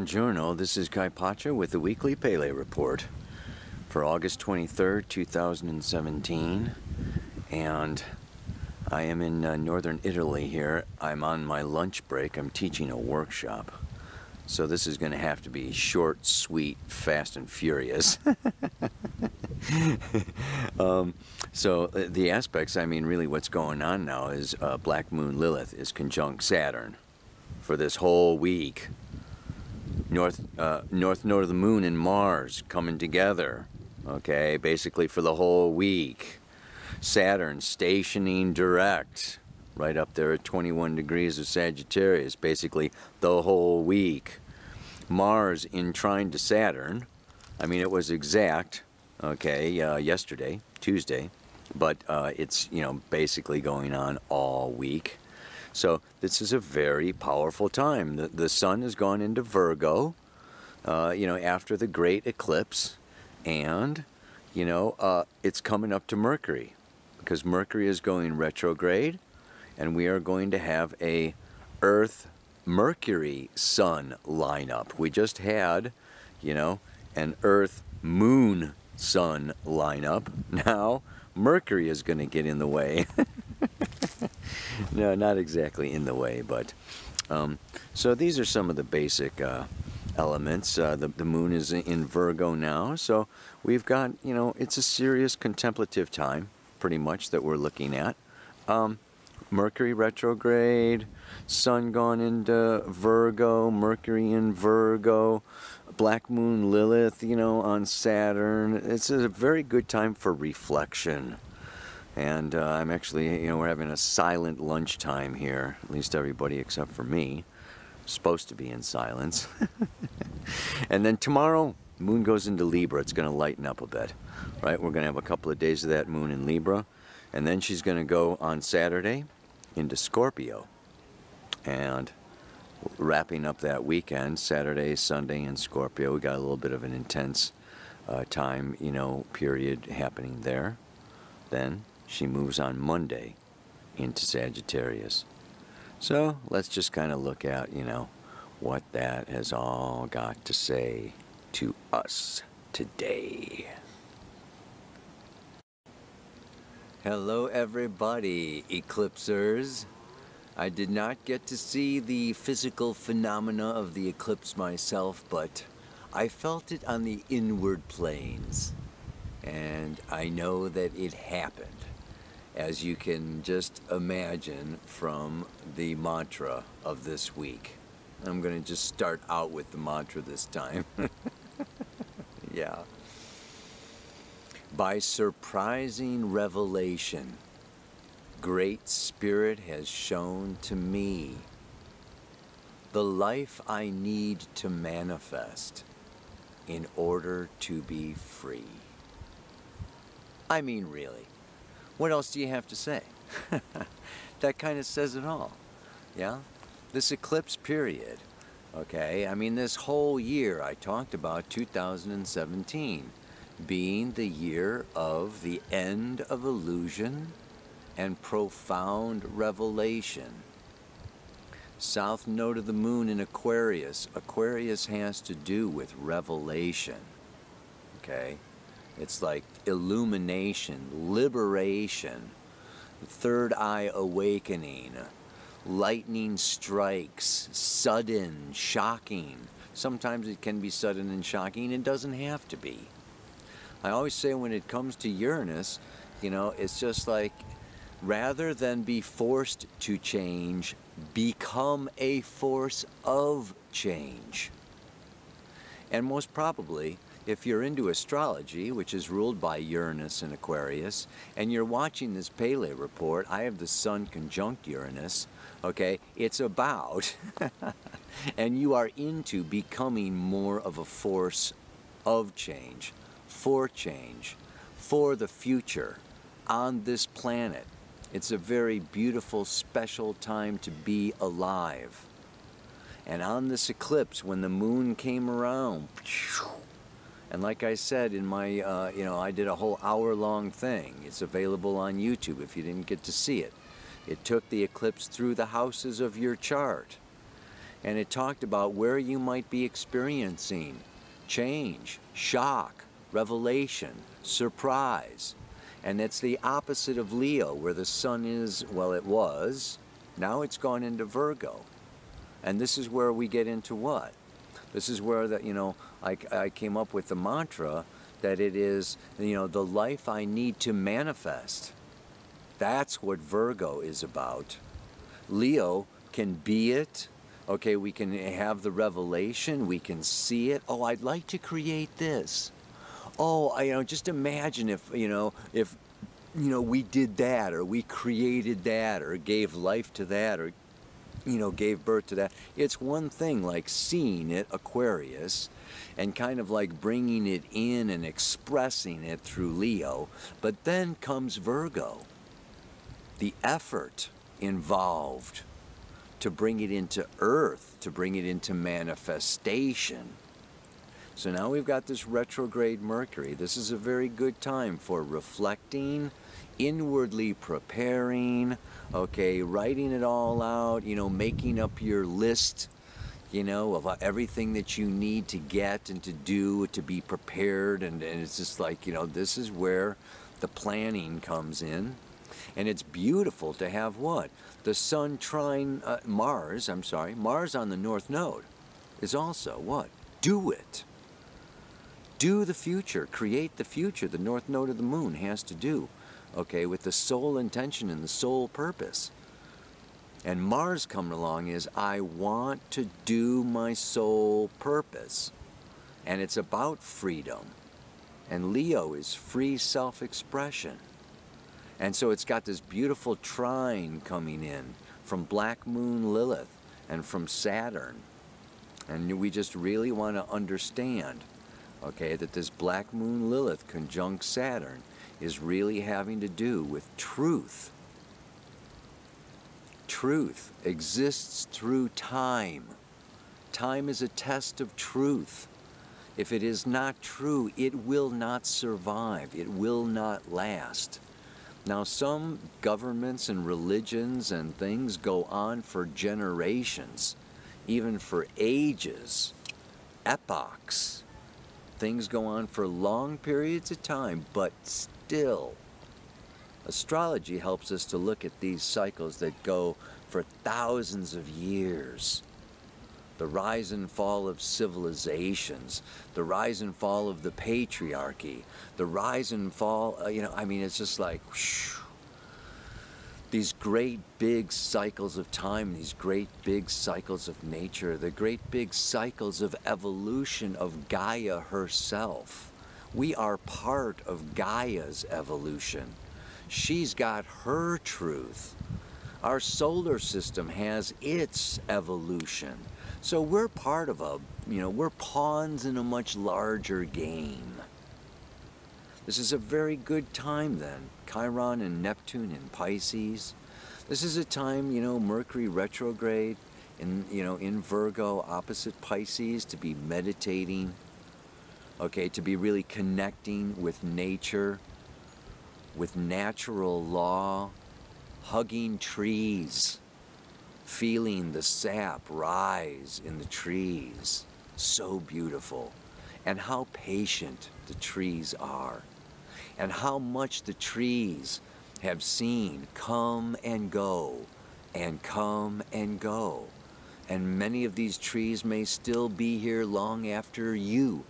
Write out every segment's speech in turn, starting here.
Buongiorno, this is Kai Pacha with the weekly Pele report for August 23rd, 2017, and I am in northern Italy here. I'm on my lunch break. I'm teaching a workshop, so this is going to have to be short, sweet, fast, and furious. So the aspects, I mean, really what's going on now is Black Moon Lilith is conjunct Saturn for this whole week. North node of the moon and Mars coming together, okay, basically for the whole week. Saturn stationing direct right up there at 21 degrees of Sagittarius, basically the whole week. Mars in trine to Saturn, I mean, it was exact, okay, yesterday, Tuesday, but it's, you know, basically going on all week. So this is a very powerful time. The sun has gone into Virgo, you know, after the great eclipse, and, you know, it's coming up to Mercury, because Mercury is going retrograde, and we are going to have a Earth-Mercury-Sun lineup. We just had, you know, an Earth-Moon-Sun lineup. Now, Mercury is going to get in the way. No, not exactly in the way, but so these are some of the basic elements. The moon is in Virgo now, so we've got, you know, it's a serious contemplative time, pretty much, that we're looking at. Mercury retrograde, sun gone into Virgo, Mercury in Virgo, Black Moon Lilith, you know, on Saturn. It's a very good time for reflection. And I'm actually, you know, we're having a silent lunchtime here, at least everybody except for me. Supposed to be in silence. And then tomorrow, moon goes into Libra. It's going to lighten up a bit, right? We're going to have a couple of days of that moon in Libra. And then she's going to go on Saturday into Scorpio. And wrapping up that weekend, Saturday, Sunday in Scorpio, we got a little bit of an intense time, you know, period happening there. Then she moves on Monday into Sagittarius. So let's just kind of look at, you know, what that has all got to say to us today. Hello everybody, eclipsers. I did not get to see the physical phenomena of the eclipse myself, but I felt it on the inward planes. And I know that it happened, as you can just imagine from the mantra of this week. I'm going to just start out with the mantra this time. Yeah. By surprising revelation, Great Spirit has shown to me the life I need to manifest in order to be free. I mean, really, what else do you have to say? That kind of says it all, yeah? This eclipse period, okay? I mean, this whole year I talked about 2017 being the year of the end of illusion and profound revelation. South node of the moon in Aquarius. Aquarius has to do with revelation, okay? It's like illumination, liberation, third eye awakening, lightning strikes, sudden, shocking. Sometimes it can be sudden and shocking. It doesn't have to be. I always say when it comes to Uranus, you know, it's just like, rather than be forced to change, become a force of change. And most probably, if you're into astrology, which is ruled by Uranus and Aquarius, and you're watching this Pele report, I have the sun conjunct Uranus, okay, it's about, and you are into becoming more of a force of change, for the future, on this planet. It's a very beautiful, special time to be alive. And on this eclipse, when the moon came around, and like I said in my, you know, I did a whole hour-long thing. It's available on YouTube if you didn't get to see it. It took the eclipse through the houses of your chart. And it talked about where you might be experiencing change, shock, revelation, surprise. And it's the opposite of Leo, where the sun is, well, it was, now it's gone into Virgo. And this is where we get into what? This is where that, you know, I came up with the mantra that it is, you know, the life I need to manifest. That's what Virgo is about. Leo can be it. Okay, we can have the revelation, we can see it. Oh, I'd like to create this. Oh, you know, just imagine if we did that, or we created that, or gave life to that, or, you know, gave birth to that. It's one thing like seeing it, Aquarius, and kind of like bringing it in and expressing it through Leo. But then comes Virgo. The effort involved to bring it into earth, to bring it into manifestation. So now we've got this retrograde Mercury. This is a very good time for reflecting, inwardly preparing, okay, writing it all out, you know, making up your list, you know, of everything that you need to get and to do, to be prepared. And it's just like, you know, this is where the planning comes in. And it's beautiful to have what? The sun trine Mars on the North Node is also what? Do it. Do the future. Create the future. The North Node of the Moon has to do, okay, with the soul intention and the soul purpose. And Mars coming along is, I want to do my soul purpose. And it's about freedom. And Leo is free self-expression. And so it's got this beautiful trine coming in from Black Moon Lilith and from Saturn. And we just really want to understand, okay, that this Black Moon Lilith conjunct Saturn is really having to do with truth. Truth exists through time. Time is a test of truth. If it is not true, it will not survive. It will not last. Now, some governments and religions and things go on for generations, even for ages, epochs. Things go on for long periods of time, but still, astrology helps us to look at these cycles that go for thousands of years. The rise and fall of civilizations, the rise and fall of the patriarchy, the rise and fall, it's just like, whoosh, these great big cycles of time, these great big cycles of nature, the great big cycles of evolution of Gaia herself. We are part of Gaia's evolution. She's got her truth. Our solar system has its evolution. So we're part of we're pawns in a much larger game. This is a very good time then. Chiron and Neptune in Pisces. This is a time, Mercury retrograde in Virgo, opposite Pisces, to be meditating, okay, to be really connecting with nature, with natural law, hugging trees, feeling the sap rise in the trees. So beautiful. And how patient the trees are. And how much the trees have seen come and go, and come and go. And many of these trees may still be here long after you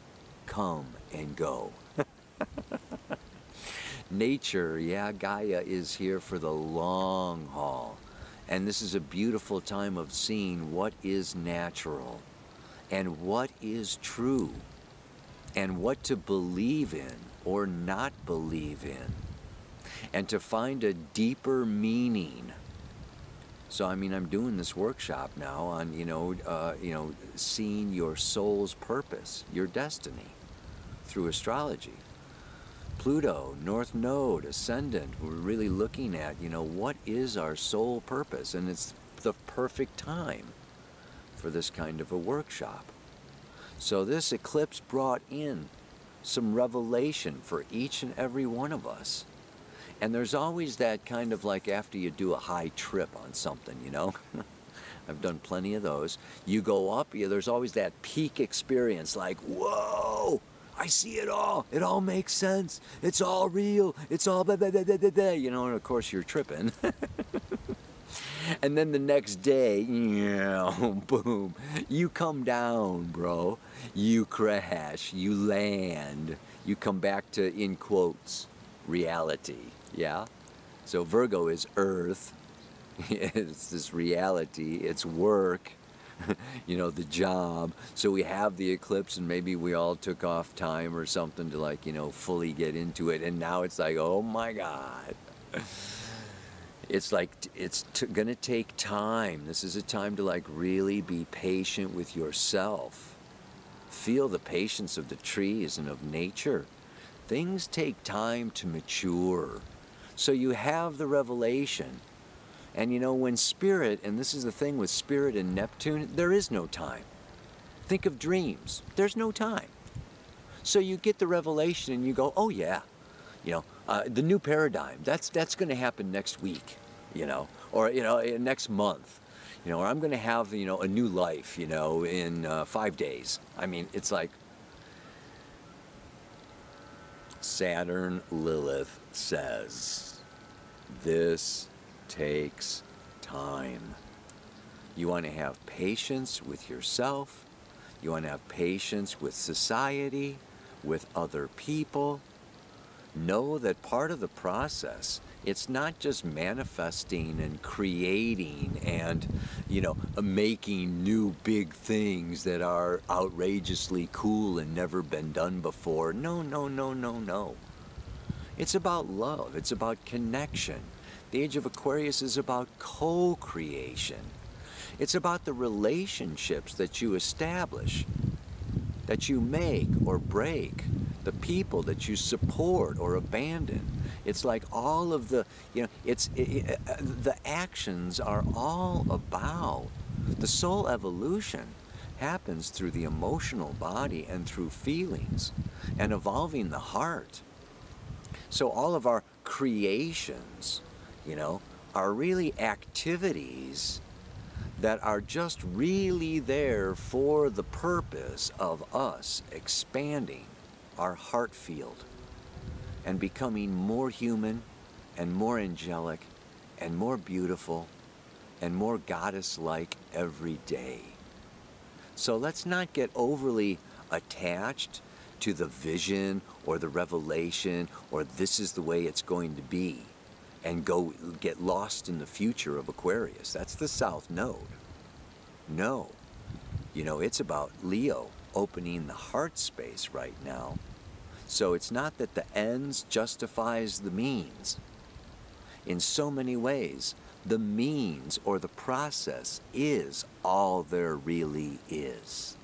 come and go. Nature, Gaia is here for the long haul. And this is a beautiful time of seeing what is natural and what is true and what to believe in or not believe in, and to find a deeper meaning. So, I'm doing this workshop now on, seeing your soul's purpose, your destiny, through astrology. Pluto, North Node, Ascendant, we're really looking at, what is our soul purpose? And it's the perfect time for this kind of a workshop. So this eclipse brought in some revelation for each and every one of us. And there's always that kind of like after you do a high trip on something, I've done plenty of those. You go up, there's always that peak experience, like, whoa, I see it all. It all makes sense. It's all real. It's all blah, blah, blah, blah, blah, blah. You know, and of course you're tripping. And then the next day, boom, you come down, bro. You crash, you land, you come back to, in quotes, reality, yeah? So Virgo is earth, it's this reality, it's work, you know, the job. So we have the eclipse, and maybe we all took off time or something to, like, you know, fully get into it. And now it's like, oh my God. It's like, it's gonna take time. This is a time to, like, really be patient with yourself. Feel the patience of the trees and of nature. Things take time to mature. So you have the revelation. And you know, when Spirit, and this is the thing with Spirit and Neptune, there is no time. Think of dreams. There's no time. So you get the revelation and you go, oh yeah, you know, the new paradigm, that's going to happen next week, you know, or, you know, next month, you know, or I'm going to have, you know, a new life, you know, in 5 days. I mean, it's like Saturn Lilith says, this takes time. You want to have patience with yourself. You want to have patience with society, with other people. Know that part of the process, it's not just manifesting and creating and, you know, making new big things that are outrageously cool and never been done before. No, no, no, no, no. It's about love. It's about connection. The age of Aquarius is about co-creation. It's about the relationships that you establish, that you make or break, the people that you support or abandon. It's like all of the, you know, the actions are all about, the soul evolution happens through the emotional body and through feelings and evolving the heart. So all of our creations, you know, are really activities that are just really there for the purpose of us expanding our heart field and becoming more human and more angelic and more beautiful and more goddess-like every day. So let's not get overly attached to the vision or the revelation or this is the way it's going to be and go get lost in the future of Aquarius. That's the South Node. No. You know, it's about Leo opening the heart space right now. So it's not that the ends justifies the means. In so many ways, the means or the process is all there really is.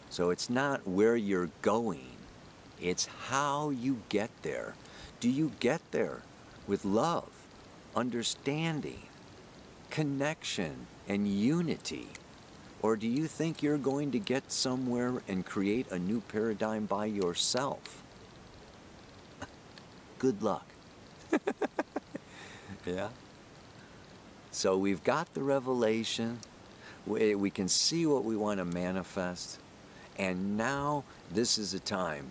So it's not where you're going, it's how you get there. Do you get there with love, understanding, connection, and unity? Or do you think you're going to get somewhere and create a new paradigm by yourself? Good luck. Yeah? So we've got the revelation. We can see what we want to manifest. And now this is a time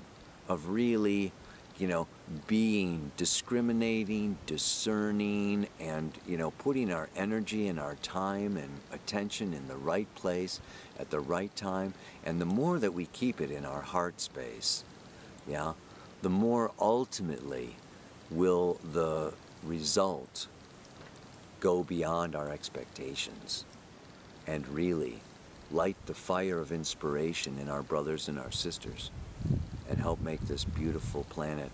of really, you know, being discriminating, discerning, and, you know, putting our energy and our time and attention in the right place at the right time. And the more that we keep it in our heart space, yeah, the more ultimately will the result go beyond our expectations and really light the fire of inspiration in our brothers and our sisters and help make this beautiful planet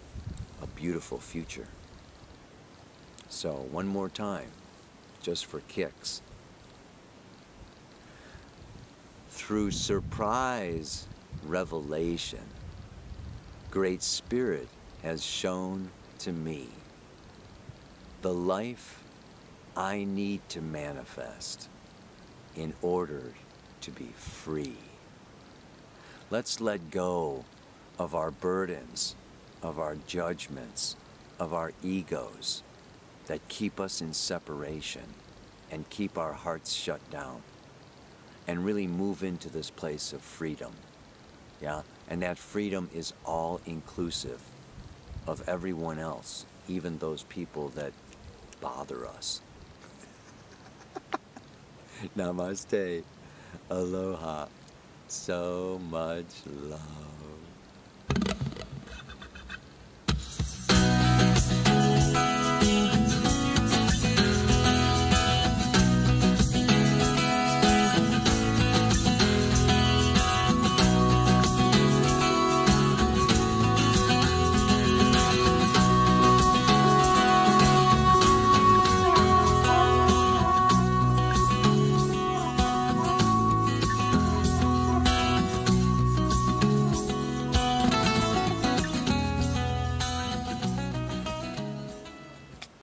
a beautiful future. So one more time, just for kicks. Through surprise revelation, Great Spirit has shown to me the life I need to manifest in order to be free. Let's let go of our burdens, of our judgments, of our egos that keep us in separation, and keep our hearts shut down and really move into this place of freedom. Yeah? And that freedom is all inclusive of everyone else, even those people that bother us. Namaste. Aloha. So much love.